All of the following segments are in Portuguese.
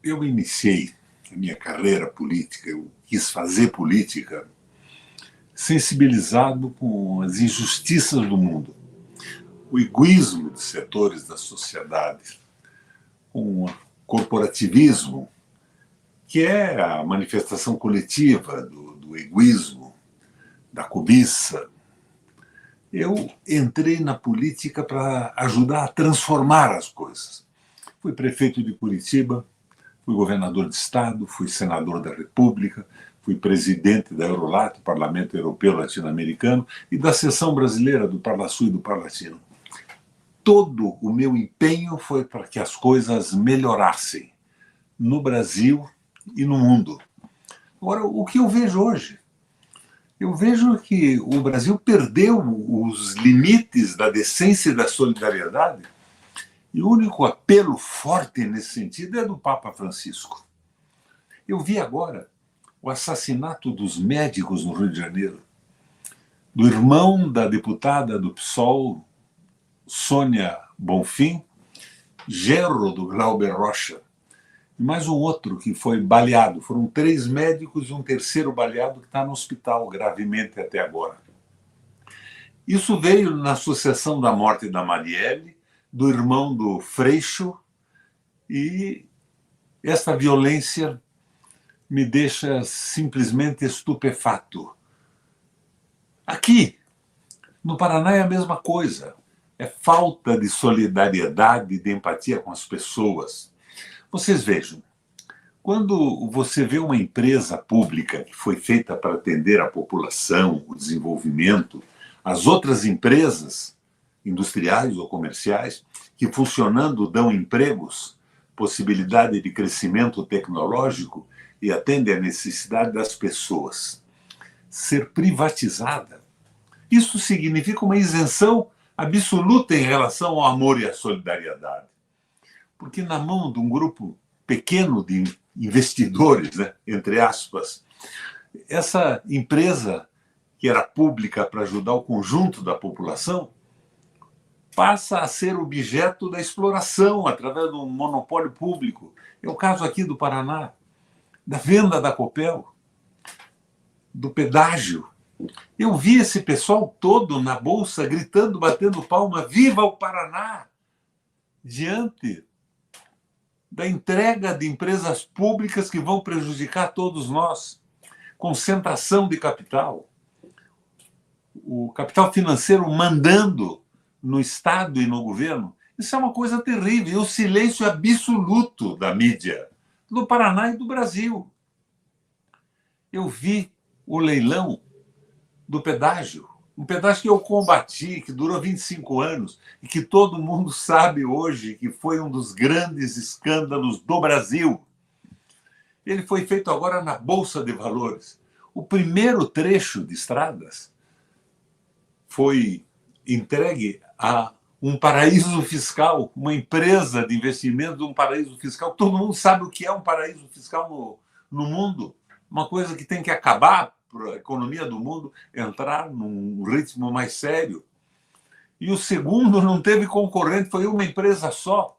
Eu iniciei a minha carreira política, eu quis fazer política sensibilizado com as injustiças do mundo, o egoísmo de setores da sociedade, com o corporativismo, que é a manifestação coletiva do egoísmo, da cobiça. Eu entrei na política para ajudar a transformar as coisas. Fui prefeito de Curitiba, fui governador de estado, fui senador da República, fui presidente da Eurolat, Parlamento Europeu Latino-Americano, e da seção brasileira do Parlasul e do Parlatino. Todo o meu empenho foi para que as coisas melhorassem no Brasil e no mundo. Agora, o que eu vejo hoje? Eu vejo que o Brasil perdeu os limites da decência e da solidariedade, e o único apelo forte nesse sentido é do Papa Francisco. Eu vi agora o assassinato dos médicos no Rio de Janeiro, do irmão da deputada do PSOL, Sônia Bonfim, genro do Glauber Rocha, e mais um outro que foi baleado. Foram 3 médicos e um terceiro baleado que está no hospital gravemente até agora. Isso veio na sucessão da morte da Marielle, do irmão do Freixo, e essa violência me deixa simplesmente estupefato. Aqui, no Paraná, é a mesma coisa. É falta de solidariedade, de empatia com as pessoas. Vocês vejam, quando você vê uma empresa pública que foi feita para atender a população, o desenvolvimento, as outras empresas industriais ou comerciais que funcionando dão empregos, possibilidade de crescimento tecnológico e atendem à necessidade das pessoas, ser privatizada, isso significa uma isenção absoluta em relação ao amor e à solidariedade. Porque na mão de um grupo pequeno de investidores, né, entre aspas, essa empresa que era pública para ajudar o conjunto da população passa a ser objeto da exploração através do monopólio público. É o caso aqui do Paraná, da venda da Copel, do pedágio. Eu vi esse pessoal todo na bolsa gritando, batendo palma, viva o Paraná! Diante da entrega de empresas públicas que vão prejudicar todos nós. Concentração de capital. O capital financeiro mandando no Estado e no governo. Isso é uma coisa terrível. E o silêncio absoluto da mídia, do Paraná e do Brasil. Eu vi o leilão do pedágio, um pedágio que eu combati, que durou 25 anos, e que todo mundo sabe hoje que foi um dos grandes escândalos do Brasil. Ele foi feito agora na Bolsa de Valores. O primeiro trecho de estradas foi entregue a um paraíso fiscal, uma empresa de investimento de um paraíso fiscal. Todo mundo sabe o que é um paraíso fiscal no mundo. Uma coisa que tem que acabar para a economia do mundo entrar num ritmo mais sério. E o segundo não teve concorrente, foi uma empresa só.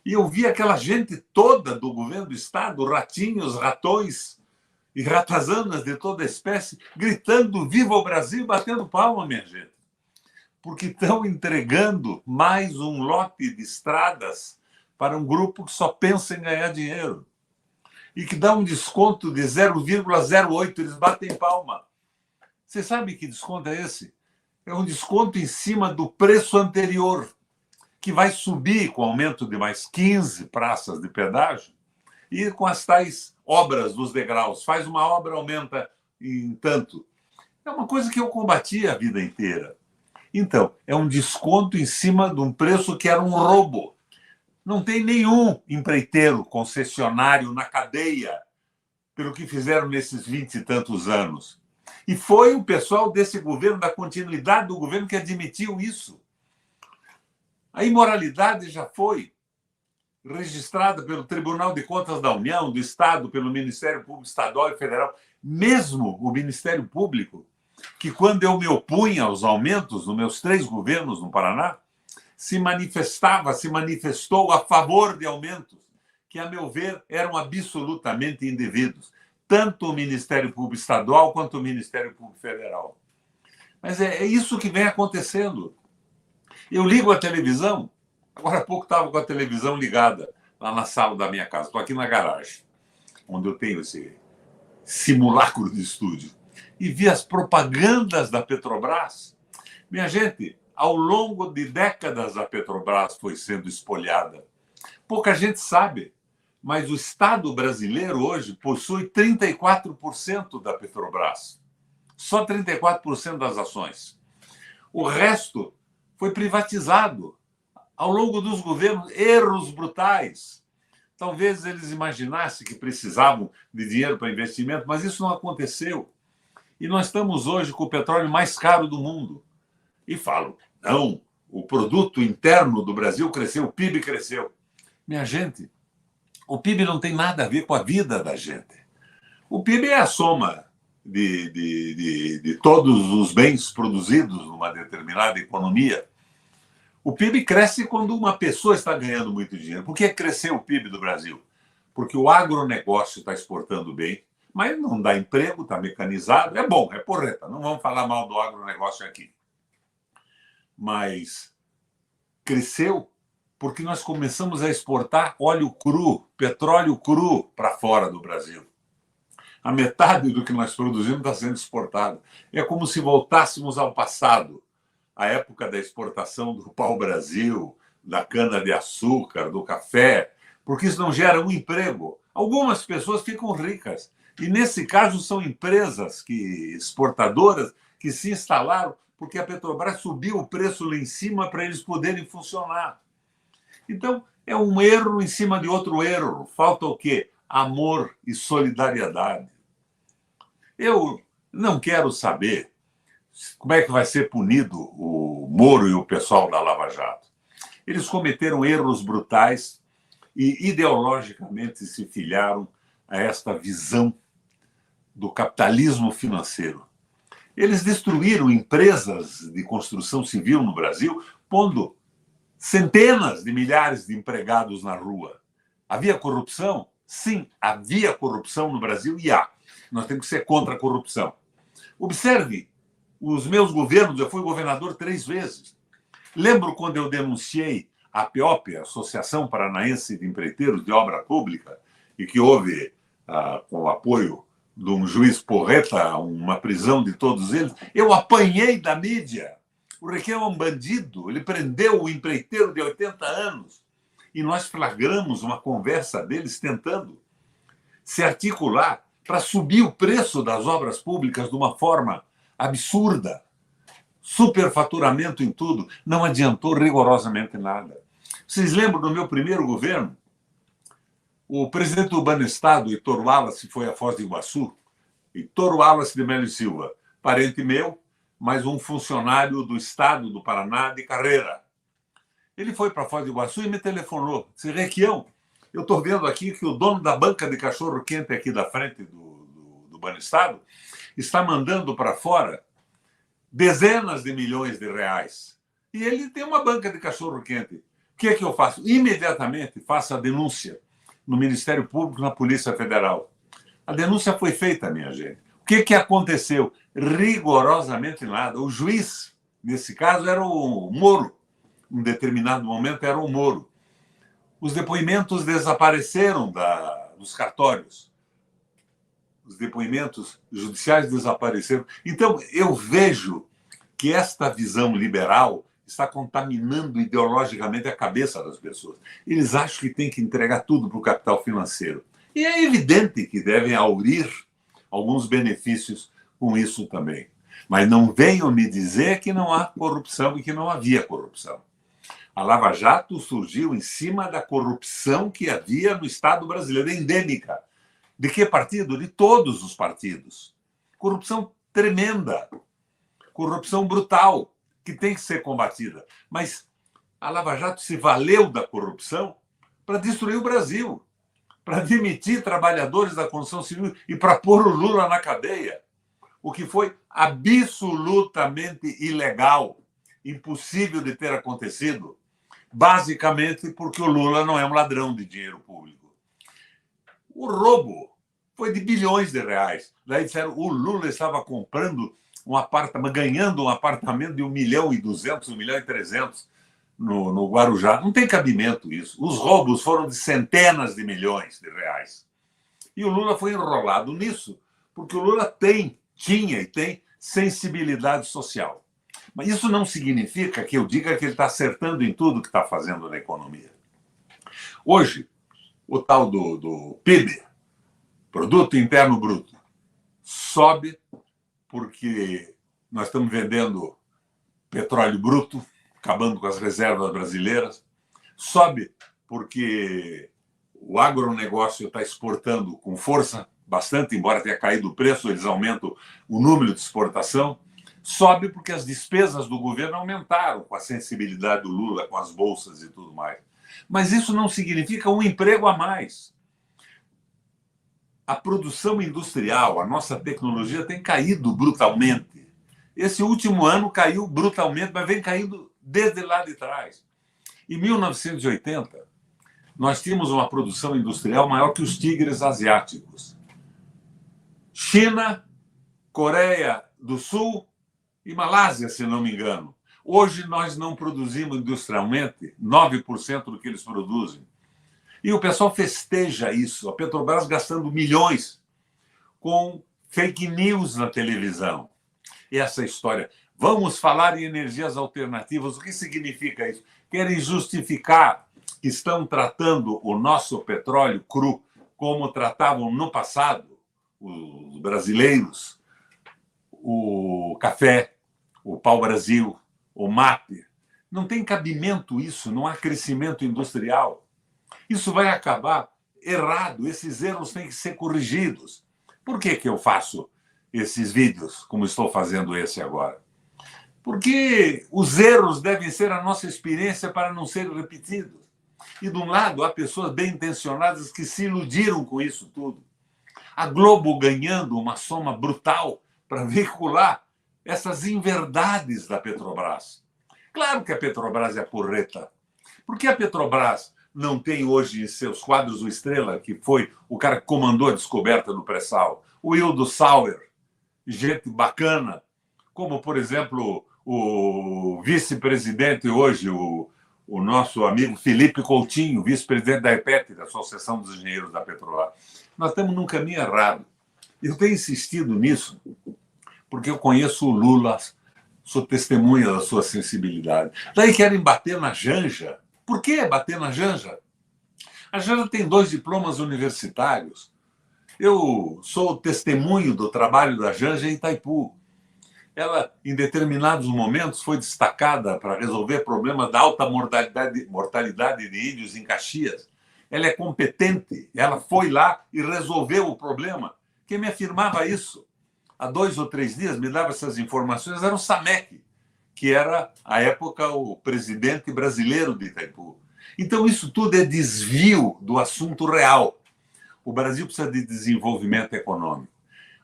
E eu vi aquela gente toda do governo do Estado, ratinhos, ratões e ratazanas de toda espécie, gritando viva o Brasil, batendo palma, minha gente. Porque estão entregando mais um lote de estradas para um grupo que só pensa em ganhar dinheiro. E que dá um desconto de 0,08, eles batem palma. Você sabe que desconto é esse? É um desconto em cima do preço anterior, que vai subir com o aumento de mais 15 praças de pedágio e com as tais obras dos degraus. Faz uma obra, aumenta em tanto. É uma coisa que eu combati a vida inteira. Então, é um desconto em cima de um preço que era um roubo. Não tem nenhum empreiteiro, concessionário na cadeia pelo que fizeram nesses 20 e tantos anos. E foi o pessoal desse governo, da continuidade do governo, que admitiu isso. A imoralidade já foi registrada pelo Tribunal de Contas da União, do Estado, pelo Ministério Público Estadual e Federal. Mesmo o Ministério Público, que quando eu me opunha aos aumentos nos meus 3 governos no Paraná, se manifestou a favor de aumentos. que, a meu ver, eram absolutamente indevidos, tanto o Ministério Público Estadual quanto o Ministério Público Federal. Mas é isso que vem acontecendo. Eu ligo a televisão, agora há pouco estava com a televisão ligada lá na sala da minha casa, estou aqui na garagem, onde eu tenho esse simulacro de estúdio, e vi as propagandas da Petrobras. Minha gente, ao longo de décadas a Petrobras foi sendo espolhada. Pouca gente sabe, mas o Estado brasileiro hoje possui 34% da Petrobras. Só 34% das ações. O resto foi privatizado ao longo dos governos, erros brutais. Talvez eles imaginassem que precisavam de dinheiro para investimento, mas isso não aconteceu. E nós estamos hoje com o petróleo mais caro do mundo. E falam, não, o produto interno do Brasil cresceu, o PIB cresceu. Minha gente, o PIB não tem nada a ver com a vida da gente. O PIB é a soma de todos os bens produzidos numa determinada economia. O PIB cresce quando uma pessoa está ganhando muito dinheiro. Por que cresceu o PIB do Brasil? Porque o agronegócio está exportando bem, mas não dá emprego, está mecanizado. É bom, é porreta, não vamos falar mal do agronegócio aqui. Mas cresceu porque nós começamos a exportar óleo cru, petróleo cru para fora do Brasil. A metade do que nós produzimos está sendo exportado. É como se voltássemos ao passado, a época da exportação do pau-brasil, da cana-de-açúcar, do café, porque isso não gera um emprego. Algumas pessoas ficam ricas. E, nesse caso, são empresas exportadoras que se instalaram porque a Petrobras subiu o preço lá em cima para eles poderem funcionar. Então, é um erro em cima de outro erro. Falta o quê? Amor e solidariedade. Eu não quero saber como é que vai ser punido o Moro e o pessoal da Lava Jato. Eles cometeram erros brutais e ideologicamente se filiaram a esta visão do capitalismo financeiro. Eles destruíram empresas de construção civil no Brasil, pondo centenas de milhares de empregados na rua. Havia corrupção? Sim, havia corrupção no Brasil e há. Nós temos que ser contra a corrupção. Observe, os meus governos, eu fui governador 3 vezes. Lembro quando eu denunciei a APOP, a Associação Paranaense de Empreiteiros de Obra Pública, e que houve, com o apoio de um juiz porreta, uma prisão de todos eles. Eu apanhei da mídia. O Requião é um bandido, ele prendeu o empreiteiro de 80 anos. E nós flagramos uma conversa deles tentando se articular para subir o preço das obras públicas de uma forma absurda. Superfaturamento em tudo. Não adiantou rigorosamente nada. Vocês lembram do meu primeiro governo? O presidente do Banestado, Heitor Wallace, foi a Foz do Iguaçu. Heitor Wallace de Melo e Silva, parente meu, mas um funcionário do Estado do Paraná de carreira. Ele foi para Foz do Iguaçu e me telefonou. Disse, Requião, eu estou vendo aqui que o dono da banca de cachorro-quente aqui da frente do Banestado está mandando para fora dezenas de milhões de reais. E ele tem uma banca de cachorro-quente. O que é que eu faço? Imediatamente faço a denúncia no Ministério Público, na Polícia Federal. A denúncia foi feita, minha gente. O que aconteceu? Rigorosamente nada. O juiz, nesse caso, era o Moro. Em um determinado momento, era o Moro. Os depoimentos desapareceram dos cartórios. Os depoimentos judiciais desapareceram. Então, eu vejo que esta visão liberal está contaminando ideologicamente a cabeça das pessoas. Eles acham que tem que entregar tudo para o capital financeiro. E é evidente que devem aurir alguns benefícios com isso também. Mas não venham me dizer que não há corrupção e que não havia corrupção. A Lava Jato surgiu em cima da corrupção que havia no Estado brasileiro, endêmica. De que partido? De todos os partidos. Corrupção tremenda. Corrupção brutal, que tem que ser combatida. Mas a Lava Jato se valeu da corrupção para destruir o Brasil, para demitir trabalhadores da construção civil e para pôr o Lula na cadeia, o que foi absolutamente ilegal, impossível de ter acontecido, basicamente porque o Lula não é um ladrão de dinheiro público. O roubo foi de bilhões de reais. Daí disseram que o Lula estava comprando um apartamento, ganhando um apartamento de 1.200.000, 1.300.000 no Guarujá. Não tem cabimento isso. Os roubos foram de centenas de milhões de reais. E o Lula foi enrolado nisso, porque o Lula tinha e tem sensibilidade social. Mas isso não significa que eu diga que ele está acertando em tudo que está fazendo na economia. Hoje, o tal do PIB, Produto Interno Bruto, sobe porque nós estamos vendendo petróleo bruto, acabando com as reservas brasileiras, sobe porque o agronegócio está exportando com força, bastante, embora tenha caído o preço, eles aumentam o número de exportação, sobe porque as despesas do governo aumentaram com a sensibilidade do Lula, com as bolsas e tudo mais. Mas isso não significa um emprego a mais. A produção industrial, a nossa tecnologia tem caído brutalmente. Esse último ano caiu brutalmente, mas vem caindo desde lá de trás. Em 1980, nós tínhamos uma produção industrial maior que os tigres asiáticos. China, Coreia do Sul e Malásia, se não me engano. Hoje nós não produzimos industrialmente 9% do que eles produzem. E o pessoal festeja isso. A Petrobras gastando milhões com fake news na televisão. E essa história. Vamos falar em energias alternativas. O que significa isso? Querem justificar que estão tratando o nosso petróleo cru como tratavam no passado os brasileiros, o café, o pau-brasil, o mate. Não tem cabimento isso, não há crescimento industrial. Isso vai acabar errado, esses erros têm que ser corrigidos. Por que eu faço esses vídeos, como estou fazendo esse agora? Porque os erros devem ser a nossa experiência para não serem repetidos. E, de um lado, há pessoas bem intencionadas que se iludiram com isso tudo. A Globo ganhando uma soma brutal para veicular essas inverdades da Petrobras. Claro que a Petrobras é porreta. Por que a Petrobras não tem hoje em seus quadros o Estrela, que foi o cara que comandou a descoberta do pré-sal, o Hildo Sauer, gente bacana, como, por exemplo, o vice-presidente hoje, o nosso amigo Felipe Coutinho, vice-presidente da EPET, da Associação dos Engenheiros da Petrobras. Nós estamos num caminho errado. Eu tenho insistido nisso porque eu conheço o Lula, sou testemunha da sua sensibilidade. Daí querem bater na Janja. Por que bater na Janja? A Janja tem 2 diplomas universitários. Eu sou testemunho do trabalho da Janja em Itaipu. Ela, em determinados momentos, foi destacada para resolver problemas da alta mortalidade de índios em Caxias. Ela é competente, ela foi lá e resolveu o problema. Quem me afirmava isso há 2 ou 3 dias, me dava essas informações, era o Samek, que era, à época, o presidente brasileiro de Itaipu. Então, isso tudo é desvio do assunto real. O Brasil precisa de desenvolvimento econômico.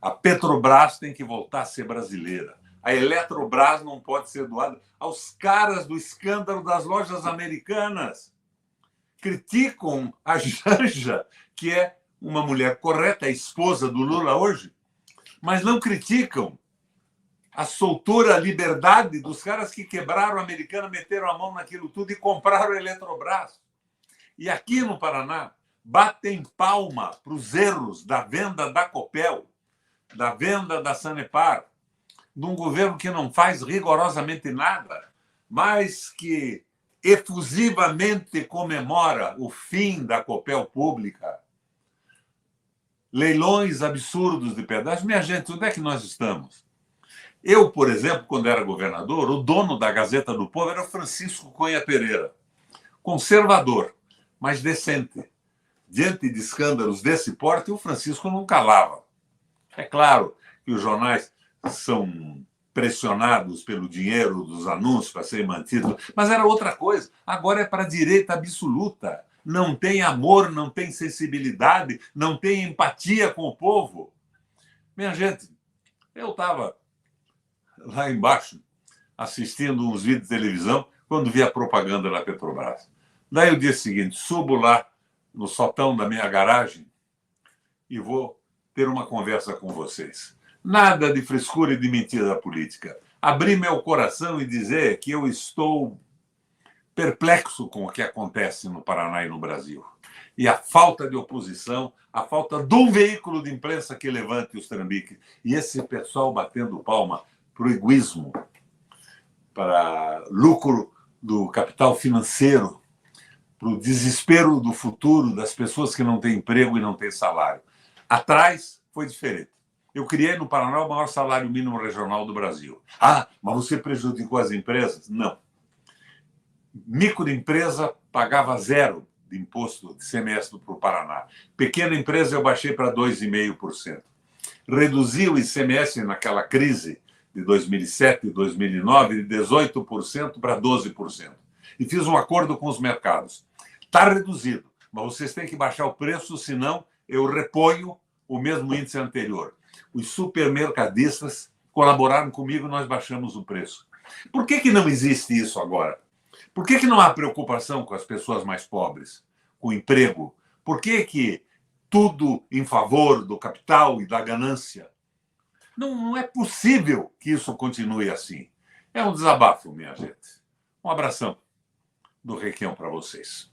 A Petrobras tem que voltar a ser brasileira. A Eletrobras não pode ser doada aos caras do escândalo das lojas americanas. Criticam a Janja, que é uma mulher correta, a esposa do Lula hoje, mas não criticam a soltura, a liberdade dos caras que quebraram a Americana, meteram a mão naquilo tudo e compraram a Eletrobras. E aqui no Paraná, batem palma para os erros da venda da Copel, da venda da Sanepar, de um governo que não faz rigorosamente nada, mas que efusivamente comemora o fim da Copel pública. Leilões absurdos de pedágio. Minha gente, onde é que nós estamos? Eu, por exemplo, quando era governador, o dono da Gazeta do Povo era o Francisco Cunha Pereira. Conservador, mas decente. Diante de escândalos desse porte, o Francisco não calava. É claro que os jornais são pressionados pelo dinheiro dos anúncios para serem mantidos, mas era outra coisa. Agora é para a direita absoluta. Não tem amor, não tem sensibilidade, não tem empatia com o povo. Minha gente, eu estava lá embaixo assistindo uns vídeos de televisão quando vi a propaganda da Petrobras. Daí o dia seguinte, subo lá no sótão da minha garagem e vou ter uma conversa com vocês. Nada de frescura e de mentira política. Abrir meu coração e dizer que eu estou perplexo com o que acontece no Paraná e no Brasil. E a falta de oposição, a falta de um veículo de imprensa que levante os trambiques. E esse pessoal batendo palma para o egoísmo, para lucro do capital financeiro, para o desespero do futuro das pessoas que não têm emprego e não têm salário. Atrás foi diferente. Eu criei no Paraná o maior salário mínimo regional do Brasil. Ah, mas você prejudicou as empresas? Não. Microempresa pagava 0 de imposto de ICMS para o Paraná. Pequena empresa eu baixei para 2,5%. Reduzi o ICMS naquela crise de 2007 e 2009 de 18% para 12%. E fiz um acordo com os mercados. Está reduzido, mas vocês têm que baixar o preço, senão eu reponho o mesmo índice anterior. Os supermercadistas colaboraram comigo e nós baixamos o preço. Por que não existe isso agora? Por que não há preocupação com as pessoas mais pobres, com o emprego? Por que tudo em favor do capital e da ganância? Não é possível que isso continue assim. É um desabafo, minha gente. Um abração do Requião para vocês.